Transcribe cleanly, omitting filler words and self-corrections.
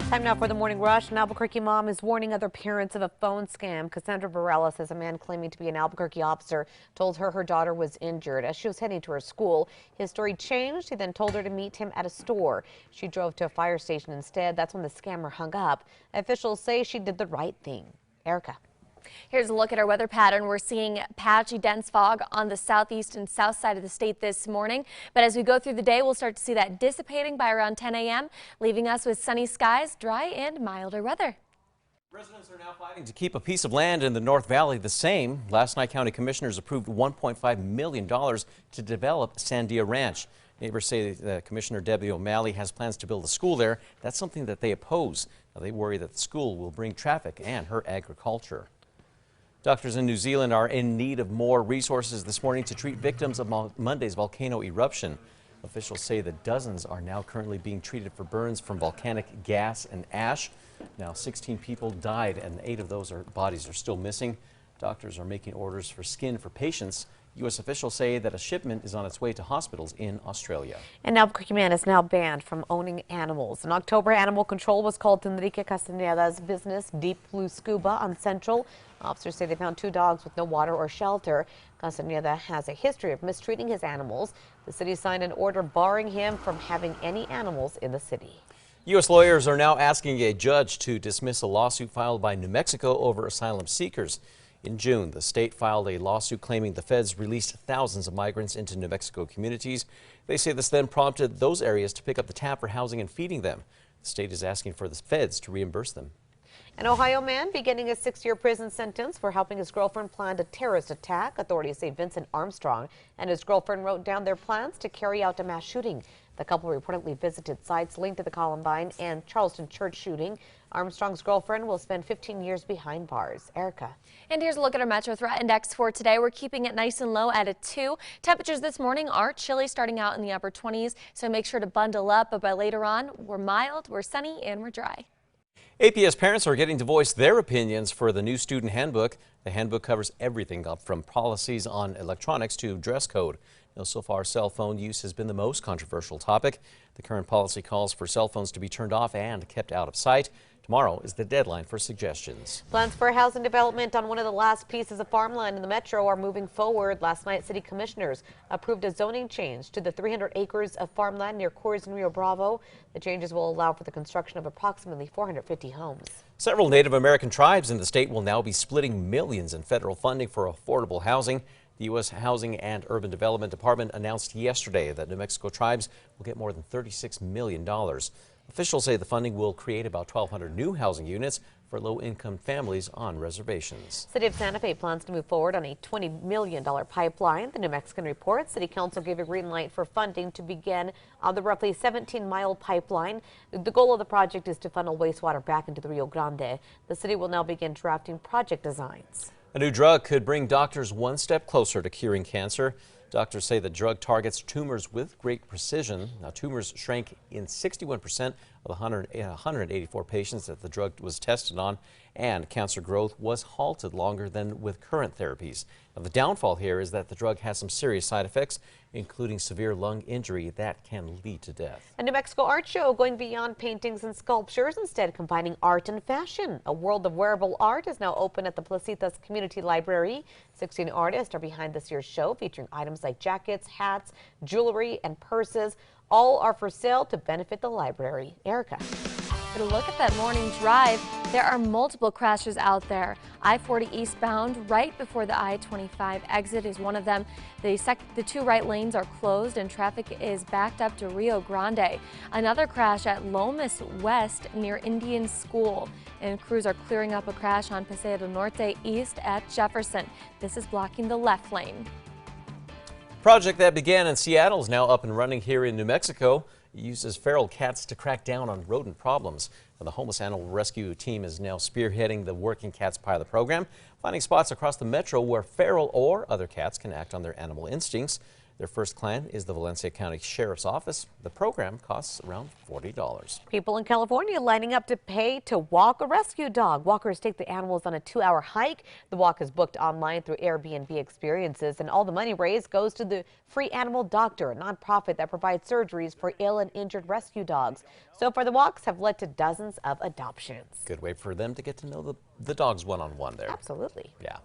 Time now for the morning rush. An Albuquerque mom is warning other parents of a phone scam. Cassandra Varela says a man claiming to be an Albuquerque officer told her daughter was injured as she was heading to her school. His story changed. He then told her to meet him at a store. She drove to a fire station instead. That's when the scammer hung up. Officials say she did the right thing. Erica. Here's a look at our weather pattern. We're seeing patchy dense fog on the southeast and south side of the state this morning. But as we go through the day, we'll start to see that dissipating by around 10 a.m., leaving us with sunny skies, dry and milder weather. Residents are now fighting to keep a piece of land in the North Valley the same. Last night, county commissioners approved $1.5 million to develop Sandia Ranch. Neighbors say Commissioner Debbie O'Malley has plans to build a school there. That's something that they oppose. Now, they worry that the school will bring traffic and hurt agriculture. Doctors in New Zealand are in need of more resources this morning to treat victims of Monday's volcano eruption. Officials say that dozens are now currently being treated for burns from volcanic gas and ash. Now 16 people died and 8 of those bodies are still missing. Doctors are making orders for skin for patients. U.S. officials say that a shipment is on its way to hospitals in Australia. An Albuquerque man is now banned from owning animals. In October, animal control was called to Enrique Castaneda's business, Deep Blue Scuba on Central. Officers say they found 2 dogs with no water or shelter. Castaneda has a history of mistreating his animals. The city signed an order barring him from having any animals in the city. U.S. lawyers are now asking a judge to dismiss a lawsuit filed by New Mexico over asylum seekers. In June, the state filed a lawsuit claiming the feds released thousands of migrants into New Mexico communities. They say this then prompted those areas to pick up the tab for housing and feeding them. The state is asking for the feds to reimburse them. An Ohio man beginning a 6-year prison sentence for helping his girlfriend plan a terrorist attack. Authorities say Vincent Armstrong and his girlfriend wrote down their plans to carry out a mass shooting. The couple reportedly visited sites linked to the Columbine and Charleston church shooting. Armstrong's girlfriend will spend 15 years behind bars. Erica. And here's a look at our Metro Threat Index for today. We're keeping it nice and low at a 2. Temperatures this morning are chilly, starting out in the upper 20s, so make sure to bundle up. But by later on, we're mild, we're sunny, and we're dry. APS parents are getting to voice their opinions for the new student handbook. The handbook covers everything from policies on electronics to dress code. Now, so far, cell phone use has been the most controversial topic. The current policy calls for cell phones to be turned off and kept out of sight. Tomorrow is the deadline for suggestions. Plans for housing development on one of the last pieces of farmland in the metro are moving forward. Last night, city commissioners approved a zoning change to the 300 acres of farmland near Coors and Rio Bravo. The changes will allow for the construction of approximately 450 homes. Several Native American tribes in the state will now be splitting millions in federal funding for affordable housing. The U.S. Housing and Urban Development Department announced yesterday that New Mexico tribes will get more than $36 million. Officials say the funding will create about 1,200 new housing units for low-income families on reservations. City of Santa Fe plans to move forward on a $20 million pipeline. The New Mexican reports City Council gave a green light for funding to begin on the roughly 17-mile pipeline. The goal of the project is to funnel wastewater back into the Rio Grande. The city will now begin drafting project designs. A new drug could bring doctors one step closer to curing cancer. Doctors say the drug targets tumors with great precision. Now, tumors shrank in 61% of the 184 patients that the drug was tested on, and cancer growth was halted longer than with current therapies. Now, the downfall here is that the drug has some serious side effects, including severe lung injury that can lead to death. A New Mexico art show going beyond paintings and sculptures, instead combining art and fashion. A world of wearable art is now open at the Placitas Community Library. 16 artists are behind this year's show, featuring items like jackets, hats, jewelry, and purses. All are for sale to benefit the library. Erica. But a look at that morning drive. There are multiple crashes out there. I-40 eastbound right before the I-25 exit is one of them. The 2 right lanes are closed and traffic is backed up to Rio Grande. Another crash at Lomas West near Indian School. And crews are clearing up a crash on Paseo del Norte east at Jefferson. This is blocking the left lane. Project that began in Seattle is now up and running here in New Mexico. It uses feral cats to crack down on rodent problems. Now, the homeless animal rescue team is now spearheading the Working Cats pilot program, finding spots across the metro where feral or other cats can act on their animal instincts. Their first client is the Valencia County Sheriff's Office. The program costs around $40. People in California lining up to pay to walk a rescue dog. Walkers take the animals on a 2-hour hike. The walk is booked online through Airbnb experiences, and all the money raised goes to the Free Animal Doctor, a nonprofit that provides surgeries for ill and injured rescue dogs. So far, the walks have led to dozens of adoptions. Good way for them to get to know the dogs one-on-one there. Absolutely. Yeah.